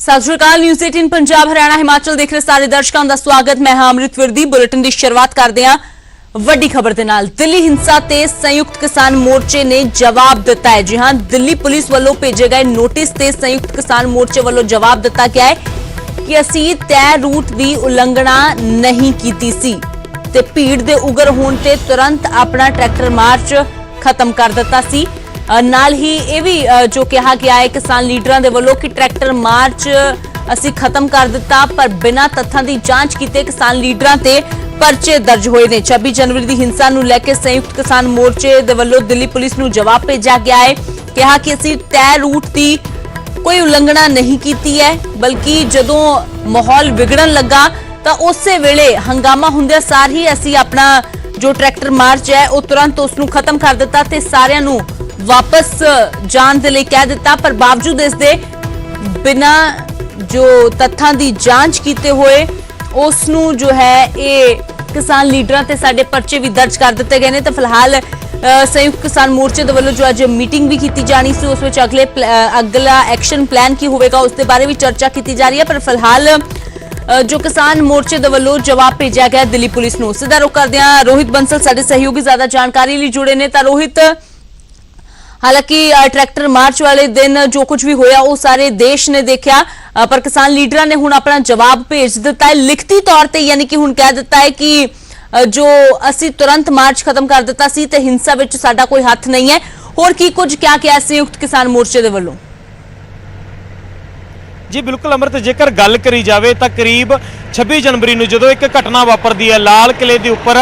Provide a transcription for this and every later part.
सत श्री अकाल। न्यूज़ 18 पंजाब हरियाणा हिमाचल देख रहे सारे दर्शकों का स्वागत। मैं हां अमृत विरदी। बुलेटिन की शुरुआत करते हैं वड्डी खबर दे नाल। दिल्ली हिंसा ते संयुक्त किसान मोर्चे ने जवाब दिता है। जी हां, दिल्ली पुलिस वालों भेजे गए नोटिस ते संयुक्त किसान मोर्चे वालों जवाब दिता गया है कि असीं तय रूट की उलंघना नहीं कीती सी ते भीड़ दे उगर होण ते तुरंत अपना ट्रैक्टर मार्च खत्म कर दिता सी। नाल ही ये भी जो कहा गया है किसान लीडरां दे वल्लों कि ट्रैक्टर मार्च असीं खत्म कर दिता पर बिना तत्थां दी जांच कीते किसान लीडरां ते परचे दर्ज होए ने। 26 जनवरी दी हिंसा नूं लैके संयुक्त किसान मोर्चे दे वल्लों दिल्ली पुलिस नूं जवाब भेजा गया है। कहा कि असीं तय रूट दी कोई उलंघना नहीं कीती है, बल्कि जदों माहौल विगड़न लगा तां उसे वेले हंगामा हुंदे सार ही असीं अपना जो ट्रैक्टर मार्च है वो तुरंत उसनूं खत्म कर दिता ते सारिआं नूं वापस जाण दे लई कह दिता। पर बावजूद इस दे बिना जो तत्थां दी जांच कीते होए उसनूं जो है ये किसान लीडरां ते साडे परचे भी दर्ज कर दिते गए ने। तो फिलहाल संयुक्त किसान मोर्चे दे वल्लों जो अज मीटिंग भी की जानी सी उस विच अगला एक्शन प्लान की होवेगा उसके बारे भी चर्चा की जा रही है। पर फिलहाल जो किसान मोर्चे दे वल्लों जवाब भेजा गया दिल्ली पुलिस नूं। सीधा रुख करदे हां रोहित बंसल साडे सहयोगी ज्यादा जानकारी लई जुड़े ने। तां रोहित, हालांकि ट्रैक्टर मार्च वाले दिन जो कुछ भी होया वो सारे देश ने देखा, पर किसान लीडरां ने हुण अपना जवाब भेज दिता है लिखती तौर ते, यानी कि हुण कह दिता है कि जो असीं तुरंत मार्च खत्म कर दिता सी ते हिंसा विच साडा कोई हथ नहीं है। होर की कुछ क्या कहा संयुक्त किसान मोर्चे दे वल्लों? जी बिल्कुल अमृत, जेकर गल करी जाए तो करीब 26 जनवरी नूं जदों एक घटना वापरदी है लाल किले के उपर,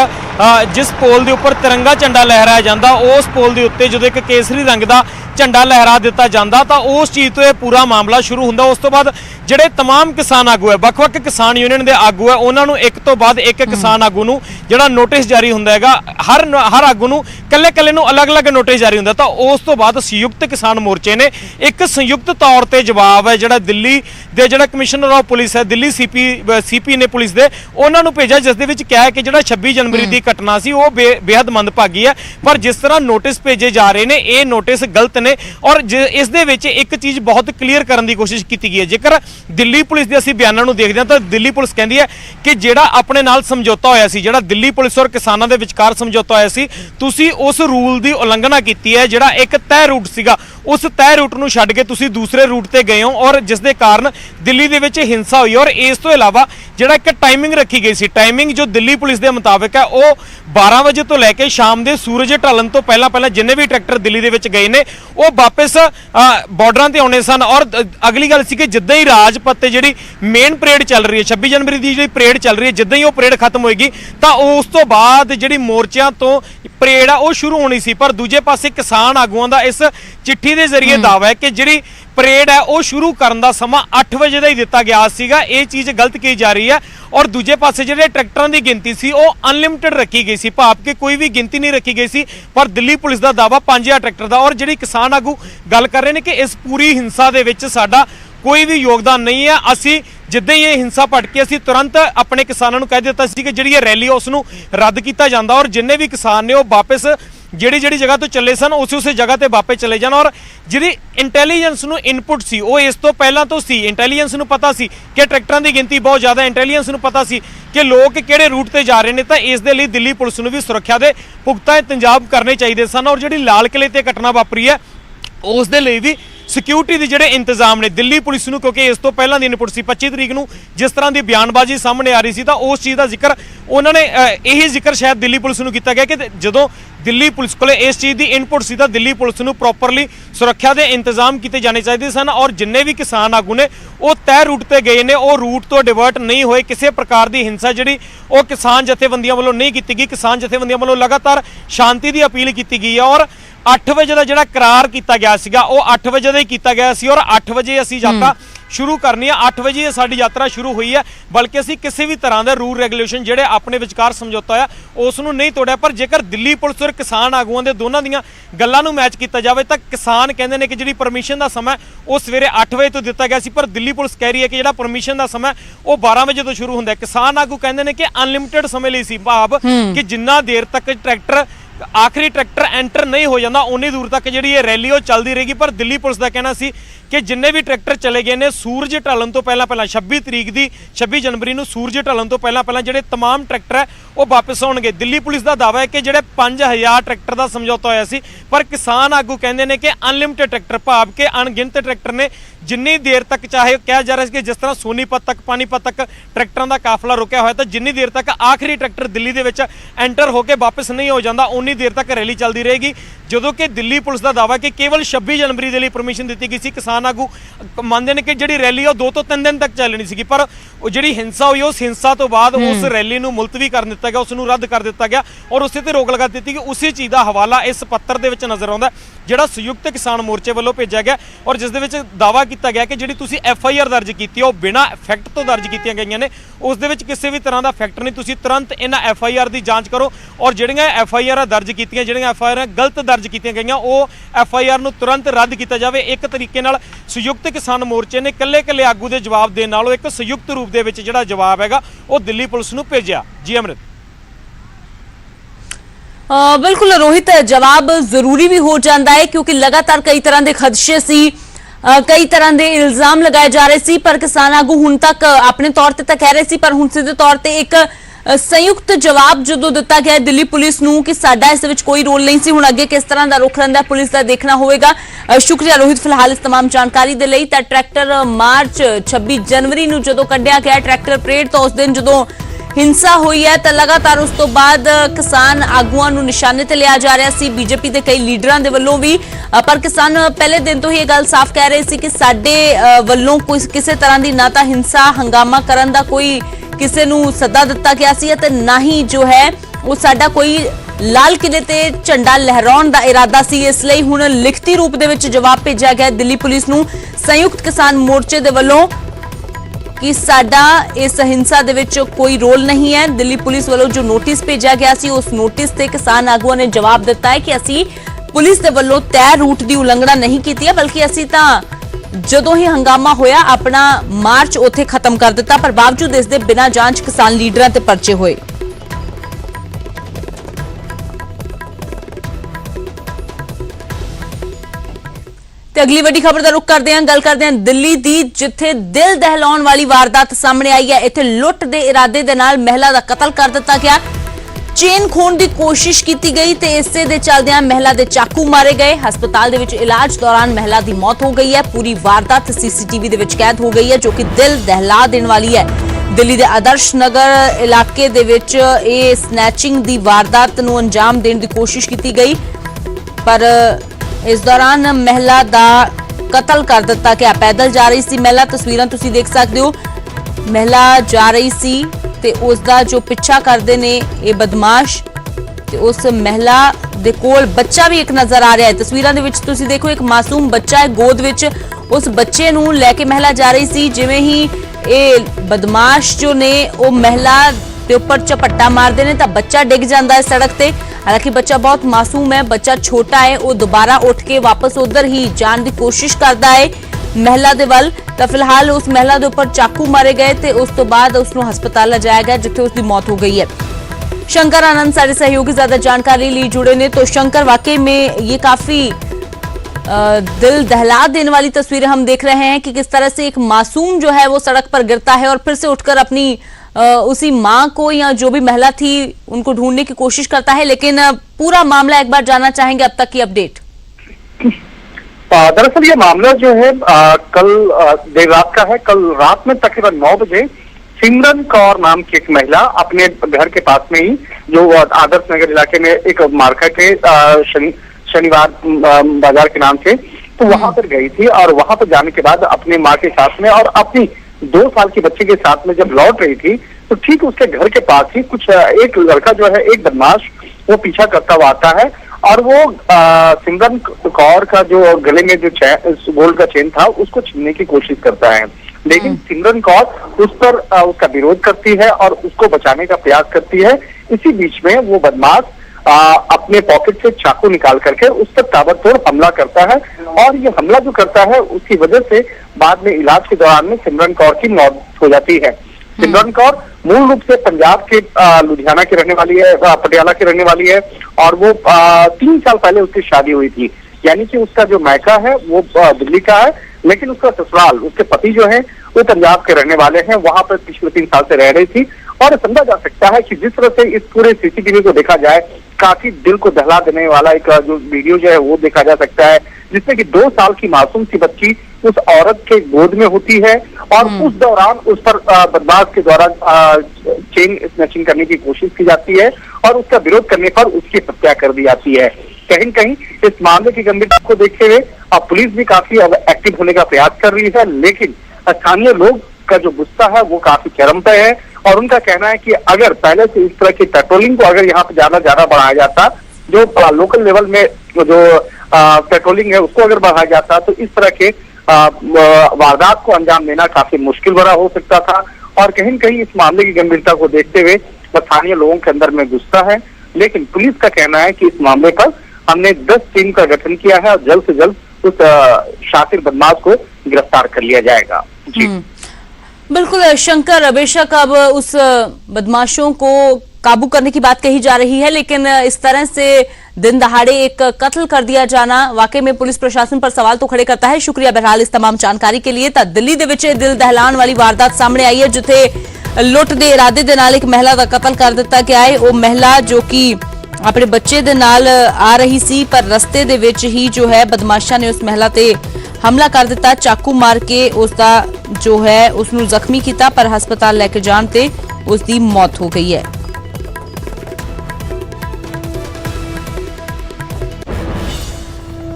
जिस पोल के उपर तिरंगा झंडा लहराया जाता, उस पोल के उत्ते जदों एक केसरी रंग का झंडा लहरा दिता जाता तो उस चीज़ तो यह पूरा मामला शुरू होंदा। उस तो बाद ਜਿਹੜੇ तमाम किसान आगू है, ਵੱਖ-ਵੱਖ किसान यूनियन के आगू है, उन्होंने एक तो बाद एक किसान आगू नूं ਜਿਹੜਾ नोटिस जारी हुंदा हैगा। हर आगू नूं कल्ले नूं अलग-अलग नोटिस जारी हुंदा। तो उस तो बाद संयुक्त किसान मोर्चे ने एक संयुक्त तौर पर जवाब है ਜਿਹੜਾ दिल्ली ਦੇ ਜਿਹੜਾ कमिश्नर ऑफ पुलिस है, दिल्ली सीपी ने पुलिस दे उन्होंने भेजा, जिस दे विच कहा है कि ਜਿਹੜਾ 26 जनवरी की घटना सी वो बेहद मंदभागी है। पर जिस तरह नोटिस भेजे जा रहे हैं ये नोटिस गलत ने और इस दे विच एक चीज़ बहुत क्लीयर करने की कोशिश की गई है। जेकर दिल्ली पुलिस के असीं बयानों नूं देखदे हां तां दिल्ली पुलिस कहती है कि जिहड़ा अपने नाल समझौता होया सी, जिहड़ा दिल्ली पुलिस और किसानों के विचकार समझौता होया सी, तुसीं उस रूल की उलंघना की है। जिहड़ा एक तय रूट सीगा उस तय रूट नूं छड्ड के तुसीं दूसरे रूट ते गए हो और जिस दे कारण दिल्ली दे विच हिंसा हुई। और इस तो इलावा जिहड़ा एक टाइमिंग रखी गई सी, टाइमिंग जो दिल्ली पुलिस के मुताबिक है वो 12 बजे तो लैके शाम के सूरज ढलण तो पहला जिन्ने भी ट्रैक्टर दिल्ली दे विच गए ने वो वापस बॉर्डरां ते आउणे सन। और अगली गल सी कि जिद्दां ही राजपथ ते जिहड़ी मेन परेड चल रही है 26 जनवरी की जिहड़ी परेड चल रही है, जिद्दां ही वो परेड खत्म होएगी तो उस तो बाद जिहड़ी मोर्चिਆਂ तो परेड आ वो शुरू होनी सी। पर दूजे पासे किसान आगूआं दा इस चिट्ठी के जरिए दावा है कि जिहड़ी परेड है वो शुरू करने का समा 8 बजे का ही दिता गया सीगा। ये चीज़ गलत की जा रही है। और दूजे पासे जिहड़े ट्रैक्टरां की गिनती सी वो अनलिमिटेड रखी गई सी, भाव कि कोई भी गिनती नहीं रखी गई सी। पर दिल्ली पुलिस का दावा 5000 ट्रैक्टर का। और जिहड़ी किसान आगू गल कर रहे हैं कि इस पूरी हिंसा दे विच साडा कोई भी योगदान नहीं है, असी जिद्दां ही ये हिंसा भटकी असी तुरंत अपने किसानों को कह दिता सी कि जिहड़ी रैली उसनूं रद्द किया जांदा और जिन्ने भी किसान ने वो वापस जिहड़ी जगह तो चले सन उस जगह ते वापस चले जाण। और जिहड़ी इंटैलीजेंस नूं इनपुट सी वो इस तो पहलां तो सी, इंटैलीजेंस नूं पता सी कि ट्रैक्टरां की गिनती बहुत ज़्यादा, इंटैलीजेंस नूं पता सी कि लोग किहड़े रूट ते जा रहे हैं। तो इस दे लई दिल्ली पुलिस नूं भी सुरक्षा के पुख्ता इंतजाम करने चाहिए सन। और जिहड़ी लाल किले ते घटना वापरी है उस दे लई भी सिक्योरिटी के जिहड़े इंतजाम ने दिल्ली पुलिस नूं, क्योंकि इस तो पहलां दी इनपुट सी 25 तरीक नूं जिस तरह की बयानबाजी सामने आ रही सी तो उस चीज़ का जिक्र उन्होंने यही जिक्र शायद दिल्ली पुलिस नूं कीता गया कि जदों दिल्ली पुलिस को इस चीज़ की इनपुट सी तां दिल्ली पुलिस नूं प्रॉपरली सुरक्षा के इंतजाम किए जाने चाहिए सन। और जिन्ने भी किसान आगू ने वो तय रूट पर गए ने वो रूट तो डिवर्ट नहीं होए। किसी प्रकार की हिंसा जिहड़ी वो किसान जथेबंदियों वालों नहीं की गई। किसान जथेबंदियों वालों लगातार शांति की अपील की गई है। और 8 बजे का जिहड़ा करार किया गया सीगा वो 8 बजे का ही किया गया सी और 8 बजे असीं यात्रा शुरू करनी है। 8 बजे साडी यात्रा शुरू हुई है, बल्कि असीं किसी भी तरह के रूल रेगूलेशन जिहड़े अपने विचकार समझौता है उसनूं नहीं तोड़िया। पर जेकर दिल्ली पुलिस और किसान आगूआं दे दोनों दीआं गल्लां नूं मैच किया जाए तो किसान कहते हैं कि जिहड़ी परमिशन का समय वो सवेरे 8 बजे तो दिता गया सी, पर दिल्ली पुलिस कह रही है कि जिहड़ा परमिशन का समय वो 12 बजे तो शुरू होंदा है। किसान आगू कहते हैं कि अनलिमिटेड समय लई सी, भाव कि जिन्ना देर तक ट्रैक्टर ਆਖਰੀ ਟਰੈਕਟਰ ਐਂਟਰ ਨਹੀਂ ਹੋ ਜਾਂਦਾ ਉਨੀ ਦੂਰ ਤੱਕ ਜਿਹੜੀ ਇਹ ਰੈਲੀ ਉਹ ਚੱਲਦੀ ਰਹੇਗੀ। ਪਰ ਦਿੱਲੀ ਪੁਲਿਸ ਦਾ ਕਹਿਣਾ ਸੀ ਕਿ ਜਿੰਨੇ ਵੀ ਟਰੈਕਟਰ ਚਲੇ ਗਏ ਨੇ ਸੂਰਜ ਢਲਣ ਤੋਂ ਪਹਿਲਾਂ 26 ਜਨਵਰੀ ਨੂੰ ਸੂਰਜ ਢਲਣ ਤੋਂ ਪਹਿਲਾਂ ਜਿਹੜੇ तमाम ਟਰੈਕਟਰ ਹੈ ਉਹ ਵਾਪਸ ਆਉਣਗੇ। ਦਿੱਲੀ ਪੁਲਿਸ ਦਾ ਦਾਅਵਾ ਹੈ ਕਿ ਜਿਹੜੇ 5000 ਟਰੈਕਟਰ ਦਾ ਸਮਝੌਤਾ ਹੋਇਆ ਸੀ, ਪਰ ਕਿਸਾਨ ਆਗੂ ਕਹਿੰਦੇ ਨੇ ਕਿ ਅਨਲਿਮਿਟਿਡ ਟਰੈਕਟਰ, ਭਾਵ ਕਿ ਅਣਗਿਣਤ ਟਰੈਕਟਰ ਨੇ, ਜਿੰਨੀ ਦੇਰ ਤੱਕ ਚਾਹੇ ਕਿਹਾ ਜਾ ਰਿਹਾ ਸੀ ਕਿ ਜਿਸ ਤਰ੍ਹਾਂ ਸੋਨੀਪਤ ਤੱਕ ਪਾਣੀਪਤ ਤੱਕ ਟਰੈਕਟਰਾਂ ਦਾ ਕਾਫਲਾ ਰੁਕਿਆ ਹੋਇਆ, ਤਾਂ ਜਿੰਨੀ ਦੇਰ ਤੱਕ ਆਖਰੀ ਟਰੈਕਟਰ ਦਿੱਲੀ ਦੇ ਵਿੱਚ ਐਂਟਰ ਹੋ ਕੇ ਵਾਪਸ ਨਹੀਂ ਹੋ ਜਾਂਦਾ ਉਨੀ ਦੇਰ ਤੱਕ ਰੈਲੀ ਚੱਲਦੀ ਰਹੇਗੀ। ਜਦੋਂ ਕਿ ਦਿੱਲੀ ਪੁਲਿਸ ਦਾ ਦਾਅਵਾ ਕਿ ਕੇਵਲ 26 ਜਨਵਰੀ ਦੇ ਲਈ ਪਰਮਿਸ਼ਨ ਦਿੱਤੀ ਗਈ ਸੀ। ਕਿਸਾਨ ਆਗੂ ਮੰਨਦੇ ਨੇ ਕਿ ਜਿਹੜੀ ਰੈਲੀ ਉਹ 2 ਤੋਂ 3 ਦਿਨ ਤੱਕ ਚੱਲਣੀ ਸੀਗੀ, ਪਰ ਉਹ ਜਿਹੜੀ ਹਿੰਸਾ ਹੋਈ ਉਸ ਹਿੰਸਾ ਤੋਂ ਬਾਅਦ ਉਸ ਰੈਲੀ ਨੂੰ ਮੁਲਤਵੀ ਕਰ ਦਿੱਤਾ ਗਿਆ, ਉਸ ਨੂੰ ਰੱਦ ਕਰ ਦਿੱਤਾ ਗਿਆ ਔਰ ਉਸੇ ਤੇ ਰੋਕ ਲਗਾ ਦਿੱਤੀ ਕਿ ਉਸੇ ਚੀਜ਼ ਦਾ ਹਵਾਲਾ ਇਸ ਪੱਤਰ ਦੇ ਵਿੱਚ ਨਜ਼ਰ ਆਉਂਦਾ ਜਿਹੜਾ ਸੰਯੁਕਤ ਕਿਸਾਨ ਮੋਰਚੇ ਵੱਲੋਂ ਭੇਜਿਆ ਗਿਆ ਔਰ ਜਿਸ ਦੇ ਵਿੱਚ ਦਾਅਵਾ ਕੀਤਾ ਗਿਆ ਕਿ ਜਿਹੜੀ ਤੁਸੀਂ FIR ਦਰਜ ਕੀਤੀ ਹੈ ਉਹ ਬਿਨਾਂ ਫੈਕਟ ਤੋਂ ਦਰਜ ਕੀਤੀਆਂ ਗਈਆਂ ਨੇ, ਉਸ ਦੇ ਵਿੱਚ ਕਿਸੇ ਵੀ ਤਰ੍ਹਾਂ ਦਾ ਫੈਕਟ ਨਹੀਂ। ਤੁਸੀਂ ਤੁਰੰਤ ਇਹਨਾਂ FIR ਦੀ ਜਾਂਚ ਕਰੋ ਔਰ ਜਿਹੜੀਆਂ FIR ਦਰਜ ਕੀਤੀਆਂ, ਜਿਹੜੀਆਂ FIR ਗਲਤ ਦਰਜ ਕੀਤੀਆਂ ਗਈਆਂ ਉਹ FIR ਨੂੰ ਤੁਰੰਤ ਰੱਦ ਕੀਤਾ ਜਾਵੇ। ਇੱਕ ਤਰੀਕੇ ਨਾਲ ਸੰਯੁਕਤ ਕਿਸਾਨ ਮੋਰਚੇ ਨੇ ਕੱਲੇ ਆਗੂ ਦੇ ਜਵਾਬ ਦੇਣ ਨਾਲੋਂ ਇੱਕ ਸੰਯੁਕਤ ਰੂਪ ਦੇ ਵਿੱਚ ਜਿਹੜਾ ਜਵਾਬ ਹੈਗਾ ਉਹ ਦਿੱਲੀ ਪੁਲਿਸ ਨੂੰ ਭੇਜਿਆ। ਜੀ ਅਮਰਿਤ। बिल्कुल रोहित, जवाब जरूरी भी हो जाता है क्योंकि लगातार कई तरह के खदशे सी, कई तरह के इल्जाम लगाए जा रहे सी, पर किसान आगू हुण तक अपने तौर ते कह रहे सी, पर हुण सीधे तौर ते एक संयुक्त जवाब जो दिता गया दिल्ली पुलिस नूं कि साडा इस विच कोई रोल नहीं सी। हुण अगे किस तरह का रुख रहिंदा पुलिस का देखना होएगा। शुक्रिया रोहित फिलहाल इस तमाम जानकारी दे लई। तां ट्रैक्टर मार्च 26 जनवरी नूं जदों कढिया गया ट्रैक्टर परेड, तो उस दिन जदों हिंसा हुई है तो लगातार उस तो बाद किसान आगुआं नूं निशाने ते लिया जा रहा सी, बीजेपी के कई लीडरां दे वल्लों भी, पर किसान पहले दिन तो ही ये गल साफ कह रहे सी कि साडे वल्लों कोई किसी तरह की ना तो हिंसा हंगामा करन दा कोई किसी नूं सदा दिता गया सी ते ना ही जो है वो साडा कोई लाल किले ते झंडा लहराउण दा इरादा सी। इसलिए हुण लिखती रूप दे विच जवाब भेजिया गया दिल्ली पुलिस नूं संयुक्त किसान मोर्चे दे वल्लों कि साडा इस हिंसा दे विच कोई रोल नहीं है। दिल्ली पुलिस वालों जो नोटिस भेजा गया सी उस नोटिस ते किसान आगुआं ने जवाब दिता है कि असी पुलिस दे वल्लों तय रूट की उलंघना नहीं की है, बल्कि असी तां जदों ही हंगामा होया अपना मार्च उत्थे खत्म कर दिता, पर बावजूद इस दे बिना जांच किसान लीडरां ते परचे होए। ਤੇ ਅਗਲੀ ਵੱਡੀ ਖਬਰ ਦਾ ਰੁਖ ਕਰਦੇ ਹਾਂ, ਗੱਲ ਕਰਦੇ ਹਾਂ ਦਿੱਲੀ ਦੀ, ਜਿੱਥੇ ਦਿਲ ਦਹਿਲਾਉਣ ਵਾਲੀ ਵਾਰਦਾਤ ਸਾਹਮਣੇ ਆਈ ਹੈ। ਇੱਥੇ ਲੁੱਟ ਦੇ ਇਰਾਦੇ ਦੇ ਨਾਲ ਮਹਿਲਾ ਦਾ ਕਤਲ ਕਰ ਦਿੱਤਾ ਗਿਆ, ਚੇਨ ਖੋਣ ਦੀ ਕੋਸ਼ਿਸ਼ ਕੀਤੀ ਗਈ ਤੇ ਇਸੇ ਦੇ ਚੱਲਦਿਆਂ ਮਹਿਲਾ ਦੇ ਚਾਕੂ ਮਾਰੇ ਗਏ। ਹਸਪਤਾਲ ਦੇ ਵਿੱਚ ਇਲਾਜ ਦੌਰਾਨ ਮਹਿਲਾ ਦੀ ਮੌਤ ਹੋ ਗਈ ਹੈ। ਪੂਰੀ ਵਾਰਦਾਤ CCTV ਦੇ ਵਿੱਚ ਕੈਦ ਹੋ ਗਈ ਹੈ, ਜੋ ਕਿ ਦਿਲ ਦਹਿਲਾ ਦੇਣ ਵਾਲੀ ਹੈ। ਦਿੱਲੀ ਦੇ ਆਦਰਸ਼ ਨਗਰ ਇਲਾਕੇ ਦੇ ਵਿੱਚ ਇਹ ਸਨੈਚਿੰਗ ਦੀ ਵਾਰਦਾਤ ਨੂੰ ਅੰਜਾਮ ਦੇਣ ਦੀ ਕੋਸ਼ਿਸ਼ ਕੀਤੀ ਗਈ, ਪਰ इस दौरान महिला दा कतल कर दिता गया। पैदल जा रही सी महिला, तस्वीरां तुसीं देख सकते हो, महिला जा रही सी ते उसदा जो पिछा करदे ने ये बदमाश, ते उस महिला दे कोल बच्चा भी एक नजर आ रहा है। तस्वीरां दे विच तुसीं देखो एक मासूम बच्चा है गोद विच, उस बच्चे नूं लैके महिला जा रही सी। जिवें ही ये बदमाश जो ने वो महिला ਦੇ ਉੱਪਰ ਝਪੱਟਾ ਮਾਰਦੇ ਨੇ ਤਾਂ ਬੱਚਾ ਡਿੱਗ ਜਾਂਦਾ ਹੈ ਸੜਕ ਤੇ। ਹਾਲਾਂਕਿ ਬੱਚਾ ਬਹੁਤ ਮਾਸੂਮ ਹੈ, ਬੱਚਾ ਛੋਟਾ ਹੈ, ਉਹ ਦੁਬਾਰਾ ਉੱਠ ਕੇ ਵਾਪਸ ਉਧਰ ਹੀ ਜਾਣ ਦੀ ਕੋਸ਼ਿਸ਼ ਕਰਦਾ ਹੈ ਮਹਿਲਾ ਦੇ ਵੱਲ। ਤਾਂ ਫਿਲਹਾਲ ਉਸ ਮਹਿਲਾ ਦੇ ਉੱਪਰ ਚਾਕੂ ਮਾਰੇ ਗਏ ਤੇ ਉਸ ਤੋਂ ਬਾਅਦ ਉਸ ਨੂੰ ਹਸਪਤਾਲ ਲਿਜਾਇਆ ਗਿਆ, ਜਿੱਥੇ ਉਸ ਦੀ ਮੌਤ ਹੋ गई है। शंकर आनंद सारे सहयोगी ज्यादा जानकारी लिए जुड़े ने। तो शंकर, वाकई में ये काफी दिल दहला देने वाली तस्वीरें हम देख रहे हैं कि किस तरह से एक मासूम जो है वो सड़क पर गिरता है और फिर से उठकर अपनी उसी माँ को या जो भी महिला थी उनको ढूंढने की कोशिश करता है। लेकिन पूरा मामला एक बार जानना चाहेंगे, अब तक की अपडेट। दरअसल ये मामला जो है कल देर रात का है। कल रात में तकरीबन 9 बजे सिमरन कौर नाम की एक महिला अपने घर के पास में ही, जो आदर्श नगर इलाके में एक मार्केट है शनिवार बाजार के नाम से, तो वहां पर गई थी और वहां पर जाने के बाद अपने माँ के साथ में और अपनी 2 साल के बच्चे के साथ में जब लौट रही थी तो ठीक उसके घर के पास ही कुछ एक लड़का जो है, एक बदमाश, वो पीछा करता हुआ आता है और वो सिमरन कौर का जो गले में जो गोल्ड का चेन था उसको छीनने की कोशिश करता है। लेकिन सिमरन कौर उस पर उसका विरोध करती है और उसको बचाने का प्रयास करती है। इसी बीच में वो बदमाश अपने पॉकेट से चाकू निकाल करके उस पर ताबड़तोड़ हमला करता है और ये हमला जो करता है उसकी वजह से बाद में इलाज के दौरान में सिमरन कौर की मौत हो जाती है। सिमरन कौर मूल रूप से पंजाब के लुधियाना की रहने वाली है, पटियाला की रहने वाली है, और वो 3 साल पहले उसकी शादी हुई थी। यानी कि उसका जो मायका है वो दिल्ली का है, लेकिन उसका ससुराल, उसके पति जो है वो पंजाब के रहने वाले हैं, वहां पर पिछले 3 साल से रह रही थी। और समझा जा सकता है कि जिस तरह से इस पूरे सीसीटीवी को देखा जाए, काफी दिल को दहला देने वाला एक जो वीडियो जो है वो देखा जा सकता है, जिसमें कि 2 साल की मासूम सी बच्ची उस औरत के गोद में होती है, और उस दौरान उस पर बदमाश के द्वारा चेन स्नैचिंग करने की कोशिश की जाती है, और उसका विरोध करने पर उसकी हत्या कर दी जाती है। कहीं कहीं इस मामले की गंभीरता को देखते हुए अब पुलिस भी काफी अब एक्टिव होने का प्रयास कर रही है, लेकिन स्थानीय लोग का जो गुस्सा है वो काफी चरम पे है, और उनका कहना है कि अगर पहले से इस तरह की पेट्रोलिंग को अगर यहाँ पे ज्यादा बढ़ाया जाता, जो लोकल लेवल में जो पेट्रोलिंग है उसको अगर बढ़ाया जाता, तो इस तरह के वारदात को अंजाम देना काफी मुश्किल भरा हो सकता था। और कहीं कहीं इस मामले की गंभीरता को देखते हुए स्थानीय लोगों के अंदर में गुस्सा है, लेकिन पुलिस का कहना है कि इस मामले पर हमने 10 टीम का गठन किया है, और जल्द से जल्द उस शातिर बदमाश को गिरफ्तार कर लिया जाएगा। जी बिल्कुल शंकर, बेशक अब उस बदमाशों को काबू करने की बात कही जा रही है, लेकिन इस तरह से दिन दहाड़े एक कत्ल कर दिया जाना वाकई में पुलिस प्रशासन पर सवाल तो खड़े करता है। शुक्रिया बहरहाल इस तमाम जानकारी के लिए। ਤਾਂ ਦਿੱਲੀ ਦੇ ਵਿੱਚ ਦਿਲ ਦਹਿਲਾਣ ਵਾਲੀ ਵਾਰਦਾਤ ਸਾਹਮਣੇ ਆਈ ਹੈ, ਜਿੱਥੇ ਲੁੱਟ ਦੇ ਇਰਾਦੇ ਦੇ ਨਾਲ ਇੱਕ ਮਹਿਲਾ ਦਾ ਕਤਲ ਕਰ ਦਿੱਤਾ ਗਿਆ ਹੈ। ਉਹ ਮਹਿਲਾ ਜੋ ਕਿ ਆਪਣੇ ਬੱਚੇ ਦੇ ਨਾਲ ਆ ਰਹੀ ਸੀ, ਪਰ ਰਸਤੇ ਦੇ ਵਿੱਚ ਹੀ ਜੋ ਹੈ ਬਦਮਾਸ਼ਾਂ ਨੇ ਉਸ ਮਹਿਲਾ ਤੇ ਹਮਲਾ ਕਰ ਦਿੱਤਾ, ਚਾਕੂ ਮਾਰ ਕੇ ਉਸ ਦਾ ਜੋ ਹੈ ਉਸ ਨੂੰ ਜ਼ਖਮੀ ਕੀਤਾ, ਪਰ ਹਸਪਤਾਲ ਲੈ ਕੇ ਜਾਣ ਤੇ ਉਸ ਦੀ ਮੌਤ ਹੋ ਗਈ ਹੈ।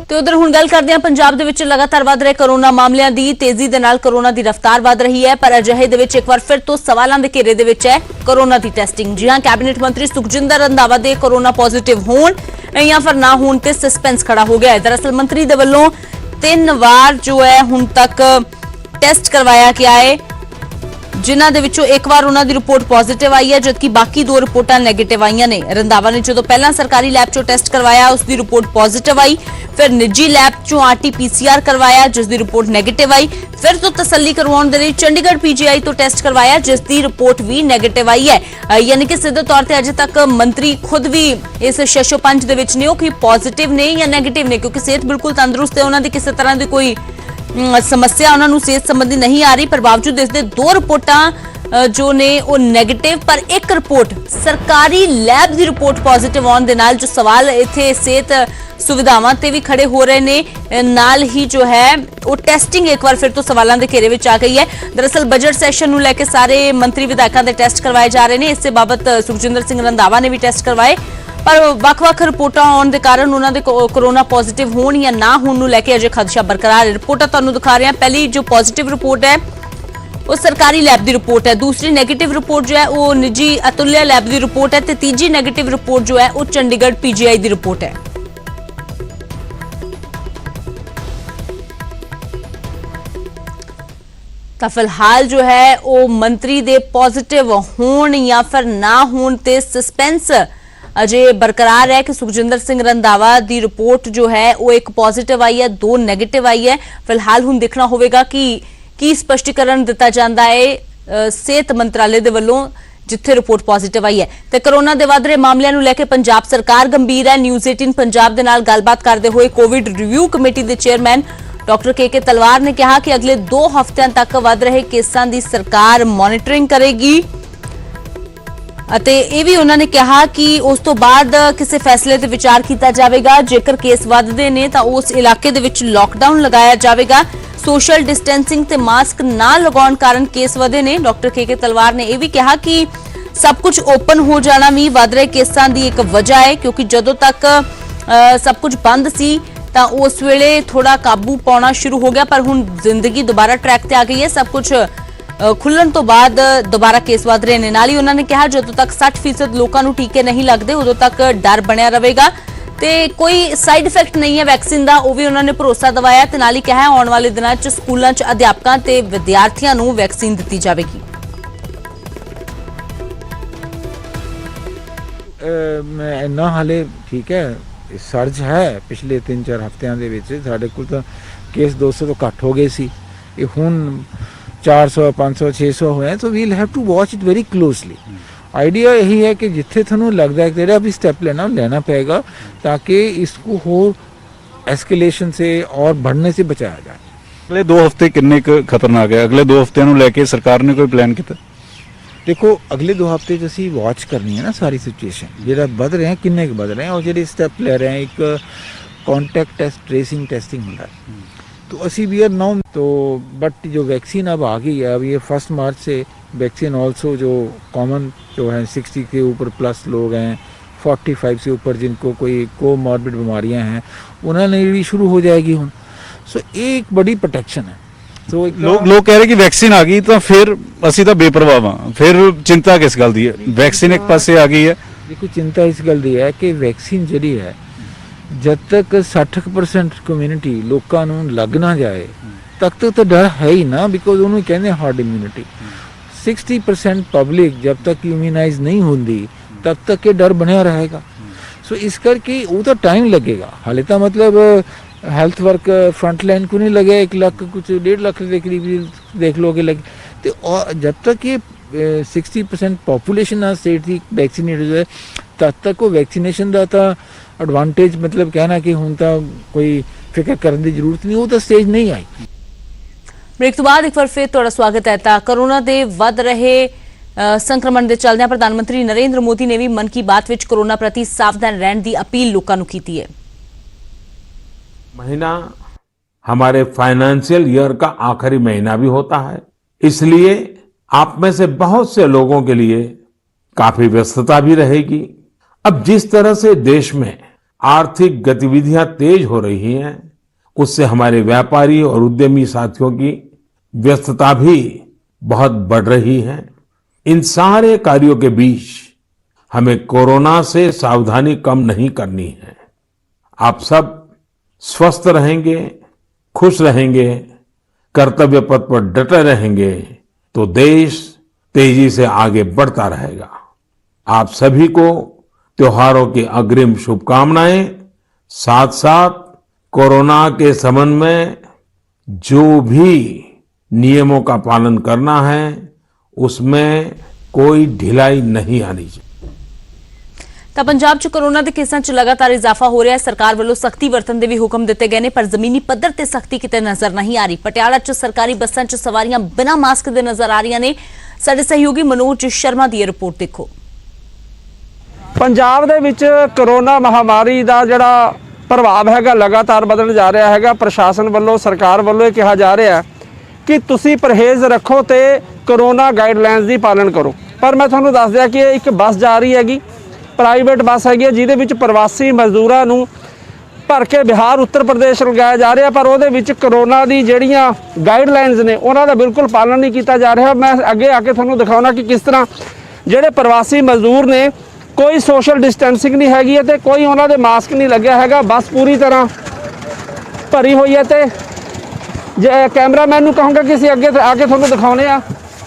ਤੇ ਉਧਰ ਹੁਣ ਗੱਲ ਕਰਦੇ ਹਾਂ ਪੰਜਾਬ ਦੇ ਵਿੱਚ ਲਗਾਤਾਰ ਵਧ ਰਹੇ ਕੋਰੋਨਾ ਮਾਮਲਿਆਂ ਦੀ। ਤੇਜ਼ੀ ਦੇ ਨਾਲ ਕੋਰੋਨਾ ਦੀ ਰਫ਼ਤਾਰ ਵਧ ਰਹੀ ਹੈ, ਪਰ ਅਜਿਹੇ ਦੇ ਵਿੱਚ ਇੱਕ ਵਾਰ ਫਿਰ ਤੋਂ ਸਵਾਲਾਂ ਦੇ ਘੇਰੇ ਦੇ ਵਿੱਚ ਹੈ ਕੋਰੋਨਾ ਦੀ ਟੈਸਟਿੰਗ। ਜੀ ਹਾਂ, ਕੈਬਨਿਟ ਮੰਤਰੀ ਸੁਖਜਿੰਦਰ ਰੰਧਾਵਾ ਦੇ ਕੋਰੋਨਾ ਪੋਜ਼ਿਟਿਵ ਹੋਣ ਜਾਂ ਫਿਰ ਨਾ ਹੋਣ ਤੇ ਸਸਪੈਂਸ ਖੜਾ ਹੋ ਗਿਆ ਹੈ। ਦਰਅਸਲ ਮੰਤਰੀ ਦੇ ਵੱਲੋਂ 3 ਵਾਰ ਜੋ ਹੈ ਹੁਣ ਤੱਕ ਟੈਸਟ ਕਰਵਾਇਆ ਗਿਆ ਹੈ, ਜਿਨ੍ਹਾਂ ਦੇ ਵਿੱਚੋਂ ਇੱਕ ਵਾਰ ਉਹਨਾਂ ਦੀ ਰਿਪੋਰਟ ਪੋਜ਼ਿਟਿਵ ਆਈ ਹੈ, ਜਦਕਿ ਬਾਕੀ 2 ਰਿਪੋਰਟਾਂ ਨੈਗੇਟਿਵ ਆਈਆਂ ਨੇ। ਰੰਧਾਵਾ ਨੇ ਜਦੋਂ ਪਹਿਲਾਂ ਸਰਕਾਰੀ ਲੈਬ 'ਚੋਂ ਟੈਸਟ ਕਰਵਾਇਆ ਉਸ ਦੀ ਰਿਪੋਰਟ ਪੋਜ਼ਿਟਿਵ ਆਈ, ਫਿਰ ਨਿੱਜੀ ਲੈਬ 'ਚੋਂ RT-PCR ਕਰਵਾਇਆ ਜਿਸ ਦੀ ਰਿਪੋਰਟ ਨੈਗੇਟਿਵ ਆਈ, ਫਿਰ ਤੋਂ ਤਸੱਲੀ ਕਰਵਾਉਣ ਦੇ ਲਈ ਚੰਡੀਗੜ੍ਹ PGI ਤੋਂ ਟੈਸਟ ਕਰਵਾਇਆ ਜਿਸ ਦੀ ਰਿਪੋਰਟ ਵੀ ਨੈਗੇਟਿਵ ਆਈ ਹੈ। ਯਾਨੀ ਕਿ ਸਿੱਧੇ ਤੌਰ ਤੇ ਅਜੇ ਤੱਕ ਮੰਤਰੀ ਖੁਦ ਵੀ ਇਸ ਸ਼ਸ਼ੋਪੰਜ ਦੇ ਵਿੱਚ ਨੇ ਉਹ ਕਿ ਪੋਜ਼ਿਟਿਵ ਨੇ ਜਾਂ ਨੈਗੇਟਿਵ ਨੇ, ਕਿਉਂਕਿ ਸਿਹਤ ਬਿਲਕੁਲ ਤੰਦਰੁਸਤ ਹੈ, ਉਹਨਾਂ ਦੀ ਕਿਸੇ ਤਰ੍ਹਾਂ ਦੀ ਕੋਈ ਸਮੱਸਿਆ ਉਹਨਾਂ ਨੂੰ ਸਿਹਤ ਸੰਬੰਧੀ ਨਹੀਂ ਆ ਰਹੀ, ਪਰ ਬਾਵਜੂਦ ਇਸ ਦੇ 2 ਰਿਪੋਰਟਾਂ ਜੋ ਨੇ ਉਹ ਨੈਗੇਟਿਵ, ਪਰ ਇੱਕ ਰਿਪੋਰਟ ਸਰਕਾਰੀ ਲੈਬ ਦੀ ਰਿਪੋਰਟ ਪੋਜ਼ਿਟਿਵ ਆਉਣ ਦੇ ਨਾਲ ਜੋ ਸਵਾਲ ਇੱਥੇ ਸਿਹਤ ਸੁਵਿਧਾਵਾਂ ਤੇ ਵੀ ਖੜੇ ਹੋ ਰਹੇ ਨੇ, ਨਾਲ ਹੀ ਜੋ ਹੈ ਉਹ ਟੈਸਟਿੰਗ ਇੱਕ ਵਾਰ ਫਿਰ ਤੋਂ ਸਵਾਲਾਂ ਦੇ ਘੇਰੇ ਵਿੱਚ ਆ ਗਈ ਹੈ। ਦਰਅਸਲ ਬਜਟ ਸੈਸ਼ਨ ਨੂੰ ਲੈ ਕੇ ਸਾਰੇ ਮੰਤਰੀ ਵਿਧਾਇਕਾਂ ਦੇ ਟੈਸਟ ਕਰਵਾਏ ਜਾ ਰਹੇ ਨੇ। ਇਸੇ ਬਾਬਤ ਸੁਖਜਿੰਦਰ ਸਿੰਘ ਰੰਧਾਵਾ ਨੇ ਵੀ ਟੈਸਟ ਕਰਵਾਏ, ਪਰ ਵੱਖ-ਵੱਖ ਰਿਪੋਰਟਾਂ ਆਉਣ ਦੇ ਕਾਰਨ ਉਹਨਾਂ ਦੇ ਕੋਰੋਨਾ ਪੋਜ਼ਿਟਿਵ ਹੋਣ ਜਾਂ ਨਾ ਹੋਣ ਨੂੰ ਲੈ ਕੇ ਅਜੇ ਖਦਸ਼ਾ ਬਰਕਰਾਰ ਹੈ। ਰਿਪੋਰਟਾਂ ਤੁਹਾਨੂੰ ਦਿਖਾ ਰਹੇ ਹਾਂ। ਪਹਿਲੀ ਜੋ ਪੋਜ਼ਿਟਿਵ ਰਿਪੋਰਟ ਹੈ ਉਹ ਸਰਕਾਰੀ ਲੈਬ ਦੀ ਰਿਪੋਰਟ ਹੈ, ਦੂਸਰੀ ਨੈਗੇਟਿਵ ਰਿਪੋਰਟ ਜੋ ਹੈ ਉਹ ਨਿੱਜੀ ਅਤੁਲਿਆ ਲੈਬ ਦੀ ਰਿਪੋਰਟ ਹੈ, ਤੇ ਤੀਜੀ ਨੈਗੇਟਿਵ ਰਿਪੋਰਟ ਜੋ ਹੈ ਉਹ ਚੰਡੀਗੜ੍ਹ PGI ਦੀ ਰਿਪੋਰਟ ਹੈ। ਤਾਂ ਫਿਲਹਾਲ ਜੋ ਹੈ ਉਹ ਮੰਤਰੀ ਦੇ ਪੋਜ਼ਿਟਿਵ ਹੋਣ ਜਾਂ ਫਿਰ ਨਾ ਹੋਣ ਤੇ ਸਸਪੈਂਸ ਅਜੇ ਬਰਕਰਾਰ ਹੈ ਕਿ ਸੁਖਜਿੰਦਰ ਸਿੰਘ ਰੰਧਾਵਾ ਦੀ ਰਿਪੋਰਟ ਜੋ ਹੈ ਉਹ ਇੱਕ ਪੋਜ਼ਿਟਿਵ ਆਈ ਹੈ, 2 ਨੈਗੇਟਿਵ ਆਈ ਹੈ। ਫਿਲਹਾਲ ਹੁਣ ਦੇਖਣਾ ਹੋਵੇਗਾ ਕਿ ਕੀ ਸਪਸ਼ਟੀਕਰਨ ਦਿੱਤਾ ਜਾਂਦਾ ਹੈ ਸਿਹਤ ਮੰਤਰਾਲੇ ਦੇ ਵੱਲੋਂ ਜਿੱਥੇ ਰਿਪੋਰਟ ਪੋਜ਼ਿਟਿਵ ਆਈ ਹੈ। ਤੇ ਕੋਰੋਨਾ ਦੇ ਵਧ ਰਹੇ ਮਾਮਲਿਆਂ ਨੂੰ ਲੈ ਕੇ ਪੰਜਾਬ ਸਰਕਾਰ ਗੰਭੀਰ ਹੈ। ਨਿਊਜ਼ 18 ਪੰਜਾਬ ਦੇ ਨਾਲ ਗੱਲਬਾਤ ਕਰਦੇ ਹੋਏ ਕੋਵਿਡ ਰਿਵਿਊ ਕਮੇਟੀ ਦੇ ਚੇਅਰਮੈਨ ਡਾਕਟਰ ਕੇ ਤਲਵਾਰ ਨੇ ਕਿਹਾ ਕਿ ਅਗਲੇ 2 ਹਫ਼ਤਿਆਂ ਤੱਕ ਵਧ ਰਹੇ ਕੇਸਾਂ ਦੀ ਸਰਕਾਰ ਮੋਨੀਟਰਿੰਗ ਕਰੇਗੀ, ਅਤੇ ਇਹ ਵੀ ਉਹਨਾਂ ਨੇ ਕਿਹਾ ਕਿ ਉਸ ਤੋਂ ਬਾਅਦ ਕਿਸੇ ਫੈਸਲੇ ਤੇ ਵਿਚਾਰ ਕੀਤਾ ਜਾਵੇਗਾ। ਜੇਕਰ ਕੇਸ ਵੱਧਦੇ ਨੇ ਤਾਂ ਉਸ ਇਲਾਕੇ ਦੇ ਵਿੱਚ ਲਾਕਡਾਊਨ ਲਗਾਇਆ ਜਾਵੇਗਾ। ਸੋਸ਼ਲ ਡਿਸਟੈਂਸਿੰਗ ਤੇ ਮਾਸਕ ਨਾ ਲਗਾਉਣ ਕਾਰਨ ਕੇਸ ਵਧੇ ਨੇ। ਡਾਕਟਰ ਕੇ ਤਲਵਾਰ ਨੇ ਇਹ ਵੀ ਕਿਹਾ ਕਿ ਸਭ ਕੁਝ ਓਪਨ ਹੋ ਜਾਣਾ ਵੀ ਵਧ ਰਹੇ ਕੇਸਾਂ ਦੀ ਇੱਕ ਵਜ੍ਹਾ ਹੈ, ਕਿਉਂਕਿ ਜਦੋਂ ਤੱਕ ਸਭ ਕੁਝ ਬੰਦ ਸੀ ਤਾਂ ਉਸ ਵੇਲੇ ਥੋੜਾ ਕਾਬੂ ਪਾਉਣਾ ਸ਼ੁਰੂ ਹੋ ਗਿਆ, ਪਰ ਹੁਣ ਜ਼ਿੰਦਗੀ ਦੁਬਾਰਾ ਟਰੈਕ ਤੇ ਆ ਗਈ ਹੈ। ਸਭ ਕੁਝ ਖੁੱਲਣ ਤੋਂ ਬਾਅਦ ਦੁਬਾਰਾ ਕੇਸ ਵਧ ਰਹੇ ਨੇ। ਨਾਲ ਹੀ ਉਹਨਾਂ ਨੇ ਕਿਹਾ ਜਦੋਂ ਤੱਕ 60% ਲੋਕਾਂ ਨੂੰ ਟੀਕੇ ਨਹੀਂ ਲੱਗਦੇ ਉਦੋਂ ਤੱਕ ਡਰ ਬਣਿਆ ਰਹੇਗਾ ਤੇ ਕੋਈ ਸਾਈਡ ਇਫੈਕਟ ਨਹੀਂ ਹੈ ਵੈਕਸੀਨ ਦਾ, ਉਹ ਵੀ ਉਹਨਾਂ ਨੇ ਭਰੋਸਾ ਦਿਵਾਇਆ। ਤੇ ਨਾਲ ਹੀ ਕਿਹਾ ਆਉਣ ਵਾਲੇ ਦਿਨਾਂ 'ਚ ਸਕੂਲਾਂ 'ਚ ਅਧਿਆਪਕਾਂ ਤੇ ਵਿਦਿਆਰਥੀਆਂ ਨੂੰ ਵੈਕਸੀਨ ਦਿੱਤੀ ਜਾਵੇਗੀ। ਇੰਨਾ ਹਾਲੇ ਠੀਕ ਹੈ, ਸਰਜ ਹੈ ਪਿਛਲੇ 3-4 ਹਫ਼ਤਿਆਂ ਦੇ ਵਿੱਚ। ਸਾਡੇ ਕੋਲ ਤਾਂ ਕੇਸ 200 ਤੋਂ ਘੱਟ ਹੋ ਗਏ ਸੀ। ਇਹ ਹੁਣ 400 500 600 हुए हैं, तो we'll have to watch it very closely. Idea यही है कि जिथे थानू लगता है तेरा भी स्टेप लेना पड़ेगा ताकि इसको हो एस्केलेशन से और बढ़ने से बचाया जाए। अगले 2 हफ्ते किन्ने कुछ खतरनाक है, अगले 2 हफ्तिਆਂ ਨੂੰ ਲੈ ਕੇ ਸਰਕਾਰ ਨੇ ਕੋਈ ਪਲਾਨ ਕੀਤਾ? देखो अगले 2 हफ्ते च असीं वॉच करनी है ना सारी सिचुएशन, जेड़ा बध रहे हैं किन्ने क बध रहे हैं और जेडे स्टेप ले रहे हैं। एक कॉन्टैक्ट टेस्ट ट्रेसिंग टेस्टिंग होता है, तो असी वी आर नाउ तो बट जो वैक्सीन अब आ गई है, अब ये 1 मार्च से वैक्सीन ऑल्सो जो कॉमन जो है 60 के ऊपर प्लस लोग हैं, 45 से ऊपर जिनको कोई कोमॉर्बिड बीमारियां हैं, उन्होंने भी शुरू हो जाएगी हूँ। सो एक बड़ी प्रोटेक्शन है। सो ਲੋਕ ਕਹਿ ਰਹੇ ਕਿ ਵੈਕਸੀਨ ਆ ਗਈ ਤਾਂ ਫਿਰ ਅਸੀਂ ਤਾਂ ਬੇਪਰਵਾਹ ਹਾਂ, ਫਿਰ ਚਿੰਤਾ ਕਿਸ ਗੱਲ ਦੀ ਹੈ? ਵੈਕਸੀਨ ਇੱਕ ਪਾਸੇ ਆ ਗਈ ਹੈ। देखो चिंता इस गल दी है कि वैक्सीन जी है जब तक 60% कम्यूनिटी लोगों को लग ना जाए तक तो डर है ही ना, बिकॉज उन्होंने कहते हार्ड इम्यूनिटी। 60% पब्लिक जब तक इम्यूनाइज नहीं होती तब तक ये डर बनया रहेगा। सो इस करके वो तो टाइम लगेगा, हाले तो मतलब हेल्थ वर्क फ्रंट लाइन को नहीं लगे 1 लाख कुछ 1.5 लाख के करीब देख लो कि लगे, तो और जब तक ये 60% पॉपुलेशन आ स्टेट की वैक्सीनेटेड है तब तक वो वैक्सीनेशन का तो एडवांटेज मतलब कहना कि हुण तां कोई फिक्र करने की जरूरत नहीं, वो तो स्टेज नहीं आई। ਬ੍ਰੇਕ ਤੋਂ ਬਾਅਦ ਇੱਕ ਵਾਰ ਫਿਰ ਤੁਹਾਡਾ ਸਵਾਗਤ ਹੈ। ਤਾਂ ਕੋਰੋਨਾ ਦੇ ਵੱਧ ਰਹੇ ਸੰਕਰਮਣ ਦੇ ਚੱਲਦਿਆਂ ਪ੍ਰਧਾਨ ਮੰਤਰੀ ਨਰਿੰਦਰ ਮੋਦੀ ਨੇ ਵੀ ਮਨ ਕੀ ਬਾਤ ਵਿੱਚ ਕੋਰੋਨਾ ਪ੍ਰਤੀ ਸਾਵਧਾਨ ਰਹਿਣ ਦੀ ਅਪੀਲ ਲੋਕਾਂ ਨੂੰ ਕੀਤੀ ਹੈ। महीना हमारे फाइनेंशियल ईयर का आखिरी महीना भी होता है, इसलिए आप में से बहुत से लोगों के लिए काफी व्यस्तता भी रहेगी। अब जिस तरह से देश में आर्थिक गतिविधियां तेज हो रही हैं, उससे हमारे व्यापारी और उद्यमी साथियों की व्यस्तता भी बहुत बढ़ रही है। इन सारे कार्यों के बीच हमें कोरोना से सावधानी कम नहीं करनी है। आप सब स्वस्थ रहेंगे, खुश रहेंगे, कर्तव्य पथ पर डटे रहेंगे तो देश तेजी से आगे बढ़ता रहेगा। आप सभी को त्योहारों की अग्रिम शुभकामनाएं। साथ साथ कोरोना के संबंध में जो भी नियमों का पालन करना है उसमें कोई ढिलाई नहीं आनी चाहिए। ਤਾਂ ਪੰਜਾਬ 'ਚ ਕੋਰੋਨਾ ਦੇ ਕੇਸਾਂ 'ਚ ਲਗਾਤਾਰ ਇਜ਼ਾਫਾ ਹੋ ਰਿਹਾ ਹੈ। ਸਰਕਾਰ ਵੱਲੋਂ ਸਖਤੀ ਵਰਤਣ ਦੇ ਵੀ ਹੁਕਮ ਦਿੱਤੇ ਗਏ ਨੇ, ਪਰ ਜ਼ਮੀਨੀ ਪੱਧਰ ਤੇ ਸਖਤੀ ਕਿਤੇ ਨਜ਼ਰ ਨਹੀਂ ਆ ਰਹੀ। ਪਟਿਆਲਾ 'ਚ ਸਰਕਾਰੀ ਬੱਸਾਂ 'ਚ ਸਵਾਰੀਆਂ ਬਿਨਾਂ ਮਾਸਕ ਦੇ ਨਜ਼ਰ ਆ ਰਹੀਆਂ ਨੇ। ਸਾਡੇ ਸਹਿਯੋਗੀ ਮਨੋਜ ਸ਼ਰਮਾ ਦੀ ਇਹ ਰਿਪੋਰਟ ਦੇਖੋ। ਪੰਜਾਬ ਦੇ ਵਿੱਚ ਕੋਰੋਨਾ ਮਹਾਮਾਰੀ ਦਾ ਜਿਹੜਾ ਪ੍ਰਭਾਵ ਹੈਗਾ ਲਗਾਤਾਰ ਬਦਲ ਜਾ ਰਿਹਾ ਹੈਗਾ। ਪ੍ਰਸ਼ਾਸਨ ਵੱਲੋਂ ਸਰਕਾਰ ਵੱਲੋਂ ਇਹ ਕਿਹਾ ਜਾ ਰਿਹਾ ਕਿ ਤੁਸੀਂ ਪਰਹੇਜ਼ ਰੱਖੋ ਤੇ ਕੋਰੋਨਾ ਗਾਈਡਲਾਈਨਸ ਦੀ ਪਾਲਣ ਕਰੋ। ਪਰ ਮੈਂ ਤੁਹਾਨੂੰ ਦੱਸ ਦਿਆਂ ਕਿ ਇੱਕ ਬੱਸ ਜਾ ਰਹੀ ਹੈਗੀ, ਪ੍ਰਾਈਵੇਟ ਬੱਸ ਹੈਗੀ, ਜਿਹਦੇ ਵਿੱਚ ਪ੍ਰਵਾਸੀ ਮਜ਼ਦੂਰਾਂ ਨੂੰ ਭਰ ਕੇ ਬਿਹਾਰ ਉੱਤਰ ਪ੍ਰਦੇਸ਼ ਲਗਾਇਆ ਜਾ ਰਿਹਾ, ਪਰ ਉਹਦੇ ਵਿੱਚ ਕੋਰੋਨਾ ਦੀ ਜਿਹੜੀਆਂ ਗਾਈਡਲਾਈਨਸ ਨੇ ਉਹਨਾਂ ਦਾ ਬਿਲਕੁਲ ਪਾਲਣ ਨਹੀਂ ਕੀਤਾ ਜਾ ਰਿਹਾ। ਮੈਂ ਅੱਗੇ ਆ ਕੇ ਤੁਹਾਨੂੰ ਦਿਖਾਉਣਾ ਕਿ ਕਿਸ ਤਰ੍ਹਾਂ ਜਿਹੜੇ ਪ੍ਰਵਾਸੀ ਮਜ਼ਦੂਰ ਨੇ ਕੋਈ ਸੋਸ਼ਲ ਡਿਸਟੈਂਸਿੰਗ ਨਹੀਂ ਹੈਗੀ ਹੈ ਤੇ ਕੋਈ ਉਹਨਾਂ ਦੇ ਮਾਸਕ ਨਹੀਂ ਲੱਗਿਆ ਹੈਗਾ। ਬੱਸ ਪੂਰੀ ਤਰ੍ਹਾਂ ਭਰੀ ਹੋਈ ਹੈ ਤੇ कैमरामैन को कहूँगा कि आगे आके थोड़ा दिखाने।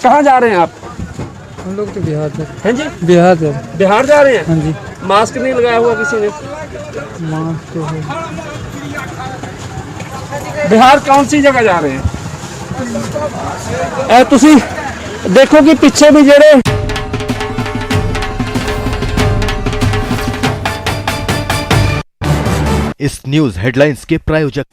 कहाँ जा रहे हैं आप? हम लोग तो बिहार से। हैं जी? बिहार से। बिहार जा रहे हैं? हाँ जी। मास्क नहीं लगाया हुआ किसी ने? मास्क तो है। बिहार कौन सी जगह जा रहे हैं? तुसी देखो कि पीछे भी जेड़े इस न्यूज हेडलाइंस के प्रायोजक